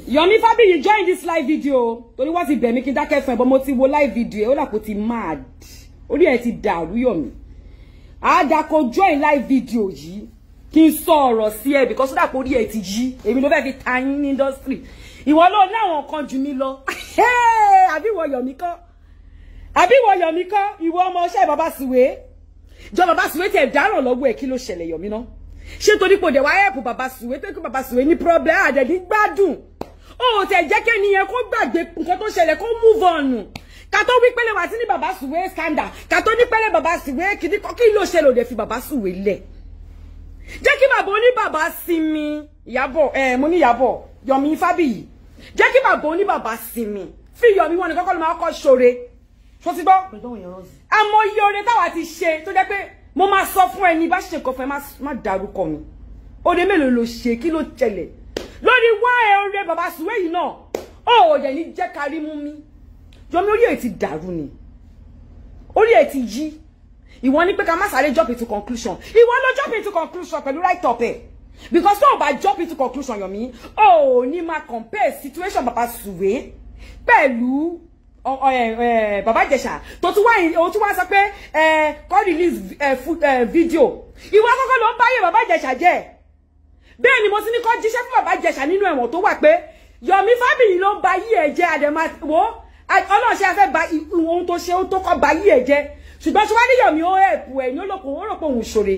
Yomi Fabiyi join this live video. Torí wọ́n ti bẹ̀ mí kí n dákẹ́ fún ẹ, but mo ti wo live video. Ó là kò ti mad. Orí ẹ ti dàrú Yomi. Àdá kò join live video yìí. Kí n sọ ọ̀rọ̀ sí ẹ because ó dà kò rí ẹ ti yí. Èmi ló fẹ́ fi ta yín ní industry. Ìwọ ló ní àwọn kan jù mí lọ. Àbí wọ Yomi kọ́. Àbí wọ Yomi kọ́. Ìwọ ọmọ ṣẹ́ Baba Suwe. Jọ Baba Suwe tẹ̀ dáràn lọ́wọ́ ẹ̀ kí ló ṣẹlẹ̀ Yomi náà. Ṣé torí pé de wá help Baba Suwe tó kí Baba Suwe ní problem ade ní gbádùn. Ó tẹ̀ jẹ́ ke ni yẹn kó gbàgbé nǹkan tó ṣẹlẹ̀ kó move on. Ká tó wí pele wá sí ní Baba Suwe scandal. Ká tó ní pele Baba Suwe kidi ko kí ló ṣẹlẹ̀ ó dé fi Baba Suwe lẹ̀. Jẹ́ kí bàbá oní bàbá sinmi. Ìyábọ̀ mo ní Ìyábọ̀ Yomi Fabiyi. Jẹ́ kí bàbá oní bàbá sinmi. Fi Yomi wọ́n ní kọ́kọ́ ló máa kọ́ ṣoore. Ṣó ti gbọ́? Àmọ́ iye ore táwa ti ṣe tó jẹ́ pé mo máa sọ fún ẹni bá ṣe nǹkan fún ẹ má dárúkọ mi. Ode mélòó ló ṣe kí ló tẹ̀lẹ̀. Lórí wá ẹ ore Baba Suwe yìí náà. Ó dẹ̀ ní jẹ́ kárí mú mi. Yomi orí ẹ̀ ti dàrú ni. Orí ẹ̀ ti yí. Ìwọ ní pé ká má sáré jump into conclusion. Ìwọ ló jump into conclusion pẹ̀lú right up ẹ̀. Because tó bá jump into conclusion Yomi, ó ní máa compare situation Baba Suwe pẹ̀lú Baba Ijesha tó tún wá sọ pé kó release video. Ìwọ àkọ́kọ́ ló ń báyé Baba Ijesha jẹ́. Bẹ́ẹ̀ ni mo sì ní kó jíṣẹ́ fún Baba Ijesha nínú ẹ̀wọ̀n tó wà pé Yomi Fabiyi ló ń bá yí ẹ̀ jẹ́ àdèmà wo Ọlọ́run ṣe fẹ́ ba ohun tó ṣe ohun tó kọ́ bá yí ẹ̀ jẹ́. Ṣùgbọ́n ṣe wá ní Yomi ó help ẹ̀ ní olóko ó rò pé òun ṣoore.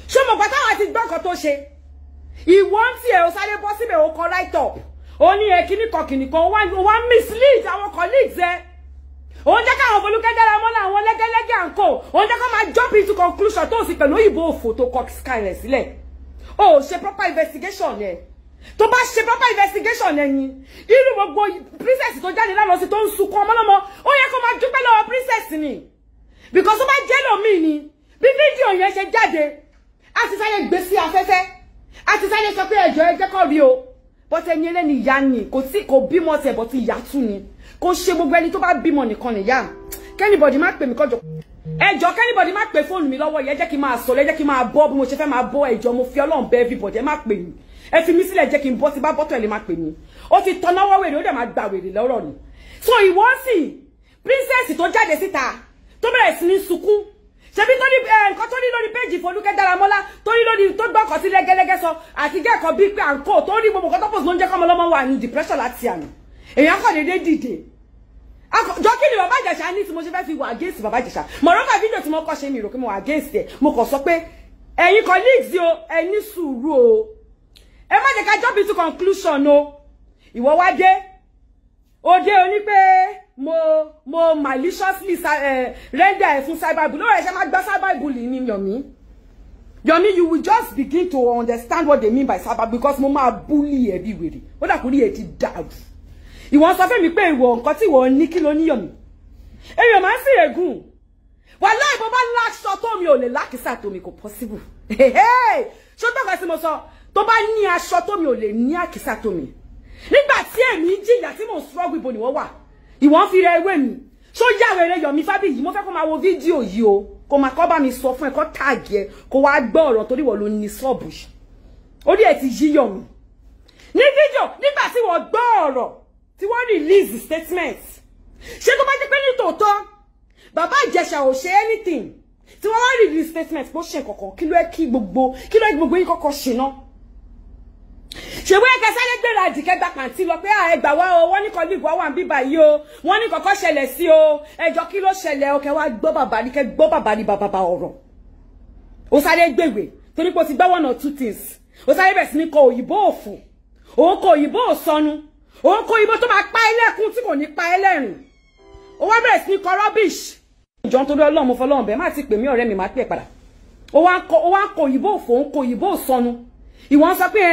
Ṣé mo gbà táwọn ti gbọ́ nǹkan tó ṣe? Ìwọ ń tiẹ̀ ó sáré bọ́ síbẹ̀ ó kọ right up. Ó ní kíní kan wá mislead àwọn colleagues ẹ. Ó ń jẹ́ káwọn Folúkẹ́ Dáramọ́lá àwọn lẹ́gẹ́lẹ́gẹ́ àǹkó. Ó ń jẹ́ kó máa jump into conclusion tó sì pẹ̀lú òyìnbó òfò tó kọ sky rẹ̀ sílẹ̀. Ó ṣe proper investigation ẹ̀. Tó bá ṣe proper investigation ẹ̀yin. Irú gbogbo princess tó jáde lánàá sí tó ń sunkún ọmọlọ́mọ. Ó yẹ kó máa dúpẹ́ lọ́wọ́ princess ni. Because ó bá jẹ́ lómi ni. Bí fídíò yẹn ṣe jáde. A ti sáyé gbé sí afẹ́fẹ́. A ti sáyé sọ pé ẹjọ́ ẹ jẹ́ kó rí o. But ẹni ẹlẹ́ni ìyá ni kò bímọ tẹ̀ but ìyá tún ni kò ṣe gbogbo ẹni tó bá bímọ nìkan nìyá kẹ́nìbọ̀dì má pè mí kọjọ ẹjọ́ kẹ́nìbọ̀dì má pè fóònù mi lọ́wọ́ yẹ jẹ́ kí n máa sọ̀rọ̀ ẹ jẹ́ kí n máa bọ́ bí mo ṣe fẹ́ máa bọ́ ẹjọ́ mo fi Ọlọ́run bẹ̀ everybody ẹ má pè mí ẹ fi mí sílẹ̀ jẹ́ kí n bọ́ tí bá bọ́tọ̀ ẹ lè má pè mí ó ti tọ́ná wọ́ wèrè ó dẹ̀ máa gbà wèrè lọ́rọ̀ ni so ìwọ sì princess tó jáde síta tó bẹ̀rẹ̀ sí ní sunkún ṣebí tó ní nǹkan tó ní lórí péjì Folúkẹ́ Dáramọ́lá tó ní lórí tó gbọ́kọ̀ sí lẹ́gẹ́lẹ́gẹ́ sọ àti gẹ́ẹ̀kan bíi pé àǹkó tó ní gbogbo nǹkan tó pọ̀ sí ló ń jẹ́ kọ́mọ lọ́mọ wà ní depression láti àná èèyàn kọ̀ déédéé dìde jọ kí ni Baba Ijesha ní tí mo ṣe fẹ́ fi wà against Baba Ijesha mọ̀rọ́kà fídíò tí mo kọ́ ṣe mi rò pé mo wà against ẹ̀ mo kàn sọ pé ẹ̀yin colleagues o ẹ ní sùúrù o ẹ má jẹ́ ká jump into conclusion o ìwọ wá dé ó dé oní pé mo maliciously render fún cyberbullying. No, I shall not cyberbullying him, Yomi, you will just begin to understand what they mean by cyber because mo ma bully everywhere. What I could hear it dad. You want something me pay won, nkan ti won ní kí ló ní Yomi. Èmi ma si egun. Wallahi bo ba lack shot to mi ò lè lack sa to mi kò possible. Hey. So to ka si mo sọ, tó bá ní aṣọ to mi ò lè ní akisa to mi. Nígbà tí èmi jìyà tí mo struggle ibo ni wọ́n wà. Ìwọ́n fi rẹ ewé mi so ya wèrè Yomi Fabiyi mo fẹ́ kó máa wo fídíò yìí o kó máa kọ́ bá mi sọ fún ẹ kó tag ẹ kó wá gbọ́ ọ̀rọ̀ torí wọ́n ló ní sọ́ọ̀bù orí ẹ̀ ti yí Yomi ní fídíò nígbà tí wọ́n gbọ́ ọ̀rọ̀ tí wọ́n release statement ṣé tó bá jẹ́ pé ní tòótọ́ Baba Ijesha ò ṣe anything tí wọ́n wá release statement bó ṣe kankan kí ló ẹ kí gbogbo yín kọ́kọ́ ṣe náà ṣe wé ke sáré gbéra àdìkẹ́ gba pàǹtí lọ pé ẹgbà wá o wọ́n ní colleague wà ń bíbà yìí o wọ́n ní kọ́kọ́ ṣẹlẹ̀ sí o ẹjọ́ kí ló ṣẹlẹ̀ o kẹ́ wá gbọ́ bàbá ní kẹ́ gbọ́ bàbá ní bàbá ọ̀rọ̀ ó sáré gbègbè torí pé ó ti gbọ́ one or two things ó sáré bẹ̀rẹ̀ sí ní kọ òyìnbó òfò òun kọ òyìnbó òsọnù òun kọ òyìnbó tó máa pa ẹlẹ́kún tí kò ní pa ẹlẹ́rìn ó wá bẹ̀rẹ̀ sí ní kọ rubbish ìjọ nítorí Ọlọ́run mo fọlọ́run bẹ́ẹ̀ má ti pè mí ọ̀rẹ́ mi má pè padà ó wá kọ òyìnbó òfò òun kọ òyìnbó òsọnù ìwọ́n sọ pé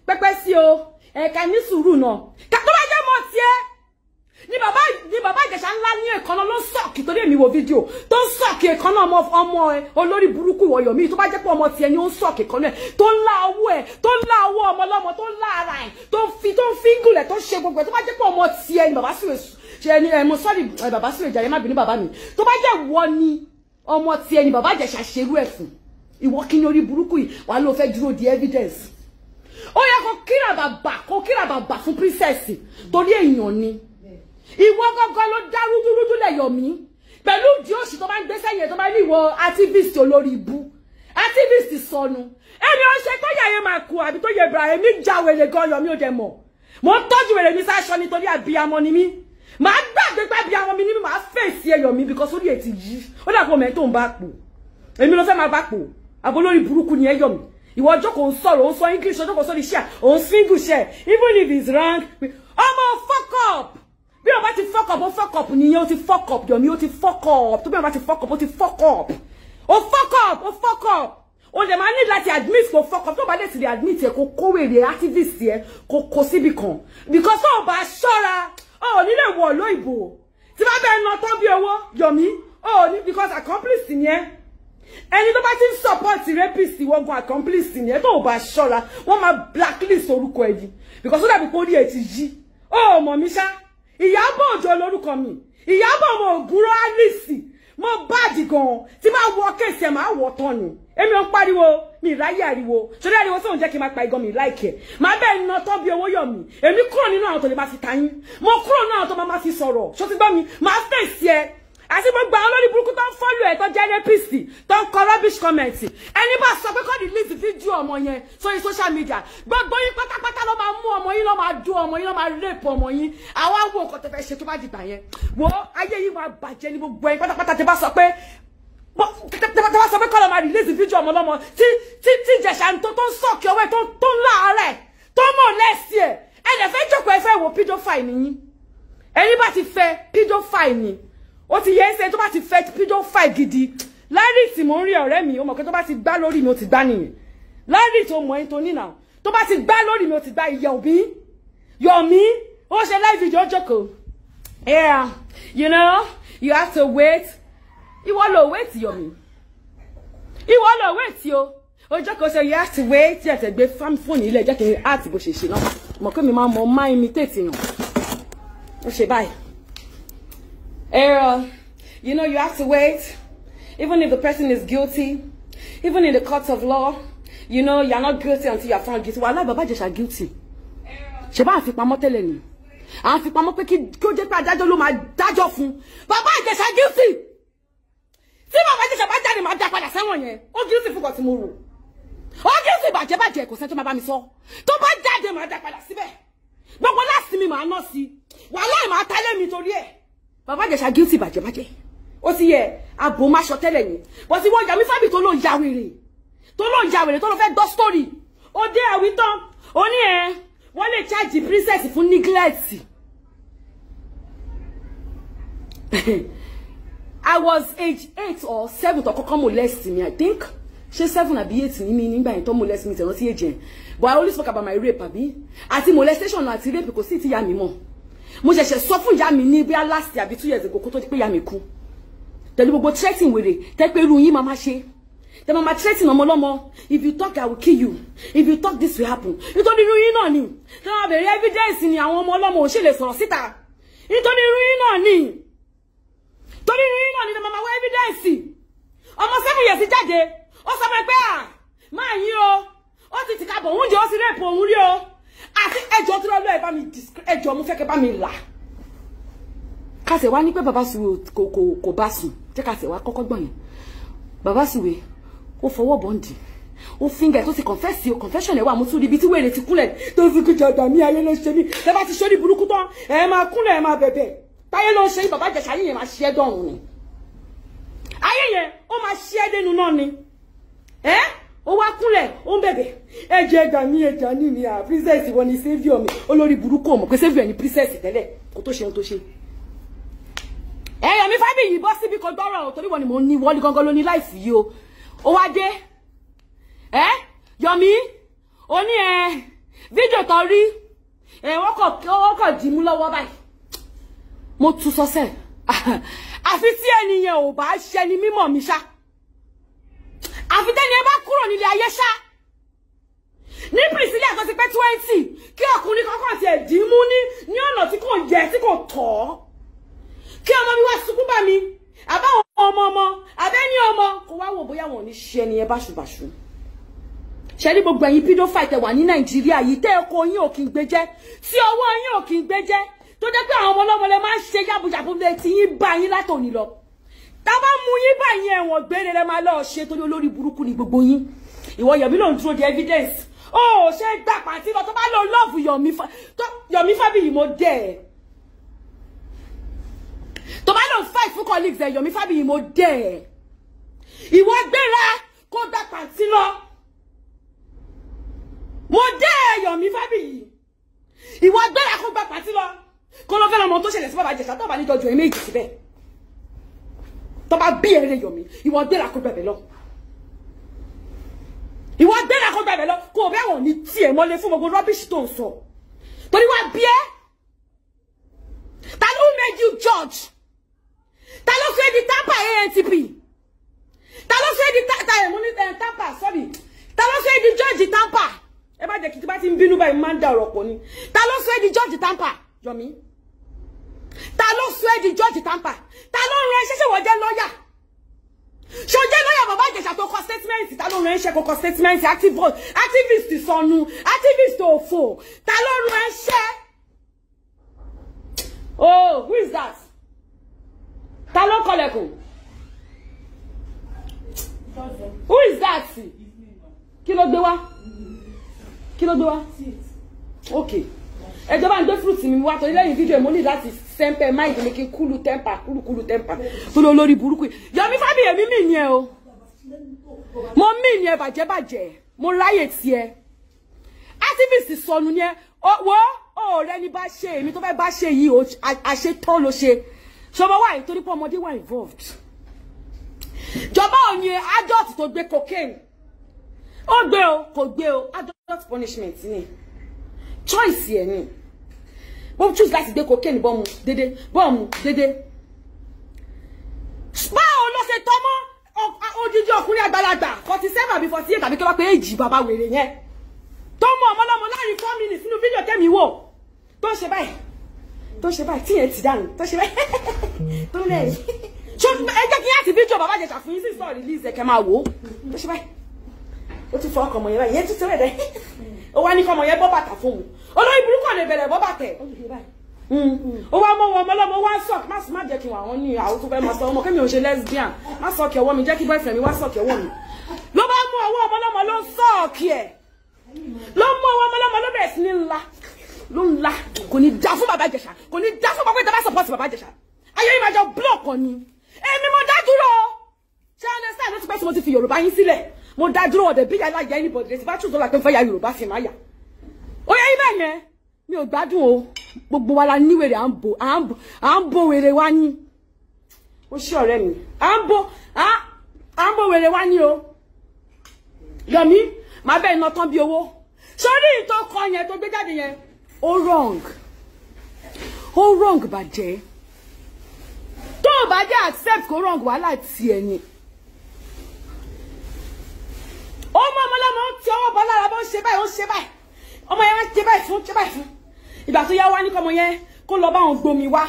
pẹ́pẹ́ sí o ká ní sùúrù náà ká tó bá jẹ́ mọ́ tiẹ̀ ni Baba Ijesha ńlá ní èkánná ló sọ̀kì torí èmi wo fídíò tó ń sọ̀kì èkánná ọmọ olórí burúkú ìwọ Yomi tó bá jẹ́ pé ọmọ tiẹ̀ ni ó ń sọ̀kì èkánná tó ń lá owó ẹ̀ tó ń lá owó ọmọ ọlọ́mọ tó ń lá ara ẹ̀ tó ń fíngùlẹ̀ tó ń ṣe gbogbo ẹ̀ tó bá jẹ́ pé ọmọ tiẹ̀ ni Baba Suwe ṣe ni mo sorry Baba Suwe jàre má bínú bàbá mi tó bá jẹ́ wọ ni ọmọ tiẹ̀ ni Baba Ijesha ṣerú ẹ̀ fún ìwọ kí ni orí burúkú yìí wà ló fẹ́ dúró di evidence ó yẹ kó kíra bàbà fún princess torí èèyàn ni ìwọ gángan ló dá rúdúrúdú lẹ̀ Yomi pẹ̀lú ìdí òṣì tó bá ń gbé sẹ́yìn tó bá ní ìwọ activist olórí ibu activist sọnù ẹni ó ṣe tó yẹ máa kú àbí tó yẹ Ibrahim ní jáwèrè gan Yomi ò dẹ̀ mọ̀ mo ń tọ́jú wèrè mi sáṣọ nítorí àbíamọ ni mí màá gbàgbé pé àbíamọ mi ni mí màá fèsì ẹ Yomi because orí ẹ̀ ti yí ó dàpọ̀ mẹ́ tó ń bá pò èmi ló fẹ́ máa bá pò àbó lórí burúkú ni ẹ Yomi ìwọ jókòó ń sọ̀rọ̀ ó ń sọ English ó jókòó sórí share ó ń single share even if it's wrong ọmọ fuck up bí o bá ti fuck up ó fuck up nìyẹn ó ti fuck up Yomi ó ti fuck up tó bí o bá ti fuck up ó ti fuck up ó fuck up o lè máa ní láti admit kó fuck up tó bá lè ti admit ẹ kó kówèrè activist ẹ kó síbi kan because tó bá ṣọ́ra ó ní lè wọ̀ lóyìnbó tí bá bẹ́ẹ̀ ná tó bí owó Yomi ó ní because accomplice ni ẹ ẹni tó bá ti ń support rapist wọ́n gan accomplice ni ẹ tó bá ṣọ́ra wọ́n máa blacklist orúkọ ẹ yìí because ó dàbí pé orí ẹ ti yí ó mọ̀ mí ṣá Ìyábọ̀ Òjó lórúkọ mi Ìyábọ̀ ọmọ Ògúnrò Alice mo bad gan tí máa wọ kéèsì ẹ máa wọ tán ni èmi ò pariwo mi ráyè ariwo sórí ariwo tó ń jẹ́ kí n máa pa igan mi like ẹ máa bẹ́ẹ̀ ná tán bí owó Yomi èmi kúrò nínú àwọn tó lè máa fi tayín mo kúrò nínú àwọn tó máa fi sọ̀rọ̀ ṣó ti gbọ́ mi máa fèsì ẹ àti gbogbo àwọn olórí burúkú tó ń follow ẹ tó jẹ́ rapist tó ń kọ rubbish comment ẹni bá sọ pé kó delete fídíò ọmọ yẹn sórí social media gbogbo yín pátápátá ló máa mú ọmọ yín ló máa dún ọmọ yín ló máa rape ọmọ yín àwa wo nǹkan tẹ́ fẹ́ ṣe tó bá dìgbà yẹn wo ayé yìí máa bàjẹ́ ní gbogbo yín pátápátá tẹ́ bá sọ pé kọ́ ló máa release fídíò ọmọ lọ́mọ tí Ìjẹ̀ṣà tó ń sọ̀kì ọwọ́ ẹ̀ tó ń láàárẹ̀ tó mọ̀ lẹ́sì ẹ̀ ẹ̀dẹ̀ fẹ́ jókòó ẹ fẹ́ wo pedophile nìyí ẹni bá ti fẹ́ pedophile ni ó ti yẹ ṣe tó bá ti fẹ́ pedophile gidi lárí tí mo ń rí ọ̀rẹ́ mi ó mọ̀ pé tó bá ti gbá lórí mi ó ti gbá nìyẹn lárí tó mọ̀ ẹni tó nínà tó bá ti gbá lórí mi ó ti gbá Yomi ó ṣe live video jókòó yeah you know you have to wait ìwọ ló wait Yomi ìwọ ló wait o jókòó ṣe you have to wait tí ẹ tẹ̀ gbé fóònù ilé jẹ́ kí n art bó ṣe ṣe náà mọ̀ pé mi máa imitate yàn ó ṣe báyìí. You know, you have to wait, even if the person is guilty, even in the courts of law, you know, you're not guilty until you're found guilty. Wàhálà Baba Ìjẹ̀ṣà guilty. Ṣé bá fi pamọ́ tẹ́lẹ̀ ni? À ń fi pamọ́ pé kí ó jẹ́ pé adájọ́ ló máa dájọ́ fún. Baba Ìjẹ̀ṣà guilty. Tí Baba Ìjẹ̀ṣà bá jáde máa dá padà sẹ́wọ̀n yẹn. Ó guilty fún nǹkan tí mo rò. Ó guilty bàjẹ́ kò sẹ́ni tó máa bá mi sọ. Tó bá jáde máa dá padà síbẹ̀. Gbogbo láti mi máa ná sí. Wàhálà máa tálé mi torí ẹ̀. Baba Ìjẹ̀ṣà guilty bàjẹ́ ó ti yẹ abo má sọ tẹ́lẹ̀ ni but tí wọ́n Yomi Fabiyi tó ló ya wèrè tó ló fẹ́ gbọ́ story ó dé àwí tán ó ní ẹ wọ́n lè charge princess fún neglect. I was age 8 or 7 tó kọ́kọ́ molest me I think ṣé 7 àbí 8 ní mi nígbà yẹn tó molest me tẹ̀rọ sí age yẹn but I always talk about my rape àbí àti molestation àti rape kò sí ti ya mi mọ́ mo ṣẹ̀ṣẹ̀ sọ fún ìyá mi ní bí last year àbí 2 years ago kó tó di pé ìyá mi kú tẹ̀lé gbogbo threatening wèrè tẹ́ pé irú yín máa ṣe tẹ́ máa threatening ọmọ lọ́mọ if you talk I will kill you if you talk this will happen nítorí irú yín náà ni tẹ́ máa bẹ̀rẹ̀ evidence ni àwọn ọmọ ọlọ́mọ ò ṣe lè sọ̀rọ̀ síta nítorí irú yín náà ni torí irú yín náà ni tẹ́ máa wá evidence ọmọ 7 years jáde ó sọ fún ẹ pé máa yín ó ti tìka bọ̀ oúnjẹ ó sì rape òun rí o àti ẹjọ́ tó lọ́lọ́ ẹ bá mi ẹjọ́ mo fẹ́ kẹ́ bá mi là kásẹ̀ wá ní pé bàbá Suwe kò bá sùn jẹ́ kásẹ̀ wá kọ́kọ́ gbọ̀n yẹn bàbá Suwe ó fọwọ́ bọ́ǹdì ó fíngẹ̀ tó ti confession ẹ̀ wà mú tún ibi tí wèrè ti kúnlẹ̀ tó fi kíjà ọ̀dà mí ayé ló ṣe mí ẹ bá ti ṣe ní burúkú tán ẹ máa kúnlẹ̀ ẹ máa bẹ̀bẹ̀ táyé ló ṣe Baba Ìjẹ̀ṣà ayé yẹn máa ṣe é dọ̀rùn ni ayé yẹn ó máa ṣe é dénú náà ni ó wá kúnlẹ̀ ó ń bẹ̀bẹ̀ ẹ̀jẹ̀ ẹ̀dà ní ẹ̀dà ní mi princess wọn ni saviour mi olórí burúkú ọmọ pé saviour ni princess tẹ́lẹ̀ kó tó ṣe ohun tó ṣe Yomi Fabiyi bọ́ síbi kan gbọ́rọ̀ torí wọ́n ni mo ní wọ́n ní gangan ló ní láìfù yìí o ó wá dé Yomi ó ní fídíò tó rí wọ́n kọ̀ dì mú lọ́wọ́ báyìí mo tún sọ́sẹ̀ àfi tí ẹnìyẹn ò bá ṣe ni mímọ̀ mi ṣá àfi tẹ́ni ẹ bá kúrò nílé ayé ṣá ní Priscilla tó ti pẹ́ 20 kí ọkùnrin kankan ti ẹ̀ dì mú ní ọ̀nà tí kò yẹ tí kò tọ́ kí ọmọ mi wá sunkún bá mi àbáwọn ọmọ abẹ́ni ọmọ kò wá wò bóyá wọn ò ní ṣe ẹni ẹ báṣubàṣu ṣẹ́rí gbogbo ẹ̀yin pedophile tẹ́ wà ní Nàìjíríà yìí tẹ́ ẹ̀kọ́ yín ò kí ń gbé jẹ́ tí ọwọ́ yín ò kí ń gbé jẹ́ tó jẹ́ pé àwọn ọmọ ọlọ́mọ lè máa ń ṣe yàbùjàbù lè tí yín bá yín látòní lọ tá bá mú yín bá yín ẹ̀wọ̀n gbére lẹ máa lọ ṣe torí olórí burúkú ni gbogbo yín ìwọ Yomi ló ń dúró di evidence ó ṣe gbà pàtí lọ tó bá lọ love Yomi Fabiyi mo dẹ̀ tó bá lọ fight fún colleagues ẹ Yomi Fabiyi mo dẹ̀ ìwọ gbéra kó gbà pàtí lọ mo dẹ̀ Yomi Fabiyi ìwọ gbéra kó gbà pàtí lọ kó lọ fẹ́ràn ọmọ tó ṣẹlẹ̀ sí bàbá Ìjẹ̀ṣà tó bá ní jọjú ẹ̀ méjì síbẹ̀ tó bá bí ẹrẹ Yomi ìwọ gbéra kó gbàbẹ̀ lọ ìwọ gbéra kó gbàbẹ̀ lọ kó bẹ́ẹ̀ wọ̀n ní tiẹ̀ mọ́lé fún gbogbo rubbish tó ń sọ torí wá bí ẹ́ ta ló made you judge ta ló fẹ́ di tamper ANTP ta ló fẹ́ di tamper sorry ta ló fẹ́ di judge tamper ẹ bá jẹ́ kí tí bá ti ń bínú báyìí máa ń da ọ̀rọ̀ pọ̀ ni ta ló fẹ́ di judge tamper Yomi ta ló fẹ́ di judge tamper ta ló rán ẹ ṣẹ̀ṣẹ̀ wọ́n jẹ́ lọ́yà ṣó jẹ́ lọ́yà bàbá Ìjẹ̀ṣà tó kọ statement ta ló rán ẹ ṣe kó kọ statement activist sọnù activist òfò ta ló rán ẹ ṣe oh who is that ta ló kọlẹ̀kùn who is that kí ló gbé wá kí ló gbé wá okay ẹjọ́ bá ń gbé fruit mi wá torí lẹ́yìn fídíò mo ní láti semper mind mi kí n kúlù temper kúlù temper tó lọ lórí burúkú Yomi Fabiyi èmi mì ní ẹ o mo mì ní ẹ bàjẹ́ mo ráyè tí ẹ activist sọnù ní ẹ wo ọ̀rẹ́ ni bá ṣe èmi tó fẹ́ bá ṣe yìí àṣẹ tó ló ṣe ṣọmọ wà nítorí pé ọmọdé wà involved jọba òní adult tó gbé cocaine ó gbé o kò gbé o adult punishment ni choice ẹ ni bó choose láti gbé cocaine bọ́ọ̀mù dédé báwo ló ṣe tọ́mọ́ odidi ọkùnrin àgbàlagbà 47 àbí 48 àbí kí wọ́n pé èjì bàbá wèrè yẹn tó mọ ọmọlọ́mọ láàrin 4 minutes nínú fídíò tẹ́mi wò tó ṣe báyìí tí yẹn ti dànù tó ṣe báyìí tó lẹ́yìn ṣó ẹ jẹ́ kí yẹn àti fídíò bàbá Ìjẹ̀ṣà fún yín sí sọ release ẹ̀kẹ́ máa wò ó tó ṣe báyìí ó tún fọ ọkọ̀ ọmọ yẹn báyìí yẹn tún tẹ́lẹ̀ dẹ́ ó wá ní kọ́ ọmọ yẹn bọ́ bàtà fún un olórí burúkú ọ̀nà ìbẹ̀rẹ̀ bọ́ bàtẹ̀ ó wá mọ́ wọn ọmọlọ́mọ wá sọ̀k má jẹ́ kí wọ́n ní àwọn tó fẹ́ máa sọ ọmọ kẹ́mi ò ṣe lesbian má sọ̀kì ọwọ́ mi jẹ́ kí boyfriend mi wá sọ̀kì ọwọ́ mi ló bá mú ọwọ́ ọmọlọ́mọ ló sọ̀kì ẹ̀ ló mú ọwọ́ ọmọlọ́mọ ló bẹ̀rẹ̀ sí ní ńlá kò ní dá fún bàbá Ìjẹ̀ṣà kò ní dá fún bàbá Ìjẹ̀ṣà support bàbá Ìjẹ̀ṣà ayé yìí máa jọ block ọ ni èmi mo dá dúró ṣé understand ló ti pẹ́ tí mo ti fi Yorùbá yín sílẹ̀ mo dá dúró ọ̀dẹ̀ bí yàrá yẹ anybody rẹ̀ ti bá tún tó la pé ń fẹ́ ya Yorùbá fi máa yà ó yẹ yín bẹ́ẹ̀ yẹn mi ò gbádùn o gbogbo wa la ní wèrè à ń bo wèrè wa ní ó ṣe ọ̀rẹ́ mi à ń bo wèrè wa ní o Yomi máa bẹ́ẹ̀ ná tán bí owó sórí ìtọ́ kan yẹn tó gbé jáde yẹn ó wrong bàjẹ́ tó o bá jẹ́ accept kó wrong wàhálà tiẹ̀ ni ó mọ ọmọlọ́mọ tí ọwọ́ bọ́ lára bó ṣe báyìí ọmọ yẹn wá ṣe báyìí fún ìgbà tó yá wá ní kọ́mọ yẹn kó lọ bá wọn gbomi wá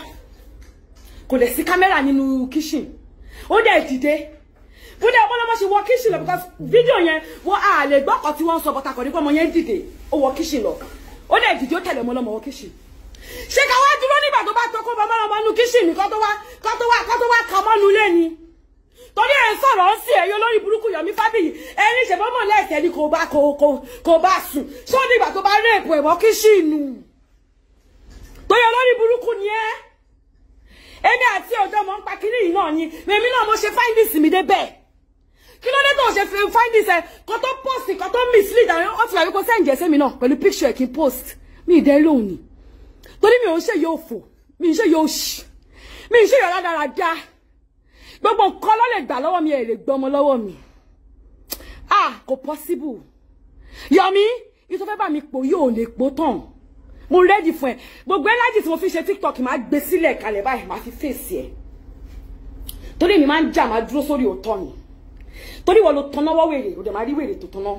kò dẹ̀ sí kámẹ́rà nínú kitchen ó dẹ̀ dìde bó dẹ̀ ọmọlọ́mọ ṣe wọ kitchen lọ because fídíò yẹn wọ́n á lè gbọ́kọ̀ tí wọ́n sọ bọ́tà kọ̀ ní kọ́mọ yẹn dìde ó wọ kitchen lọ ó dẹ̀ dìde ó tẹ̀lé ọmọlọ́mọ wọ kitchen ṣé ká wá dúró nígbà tó bá tó kó ọmọlọ́mọ nú kitchen kó tó wá kà mọ́nu lé ni torí ẹ̀ ń sọ̀rọ̀ ń sí ẹ̀yọ́ lórí burúkú Yomi Fabiyi ẹni ṣèbọ́mọ̀ lẹ́ẹ̀kẹ́ ni kò bá sùn ṣó nígbà tó bá rèèpù ẹ̀wọ́ kíṣìnù torí olórí burúkú ni ẹ́ èmi àti ọ̀dọ́ mọ̀ ń pa kiri yìí náà ni èmi náà mo ṣe findings mi débẹ̀ kí ló dé tó ṣe fi findings ẹ kó tó post kó tó mislead àwọn ọtí àbí kó send ẹsẹ mi náà pẹ̀lú picture kí n post mi ìdẹ́ lóhùn ni torí mi ò ń ṣe yóò fò mi ń ṣe yóò ṣì mi ń ṣe yóò dáradára gbogbo nǹkan ló lè gbà lọ́wọ́ mi ẹ̀ lè gbọ́mọ lọ́wọ́ mi kò possible Yomi yìí tó fẹ́ bá mi pò yóò lè pò tán mo ready fún ẹ gbogbo energy tí mo fi ṣe TikTok máa gbé sílẹ̀ kalẹ̀ báyìí máa fi face ẹ torí mi máa ń jà máa dúró sórí òótọ́ ni torí wọ́n lo tọ́nà wọ́ wèrè ó dẹ̀ máa rí wèrè tó tọ́nà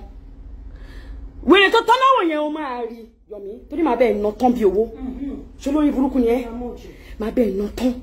wọ̀ yẹn o máa rí Yomi torí máa bẹ́ẹ̀ ná tán bí owó ṣé lórí burúkú ni ẹ máa bẹ́ẹ̀ ná tán.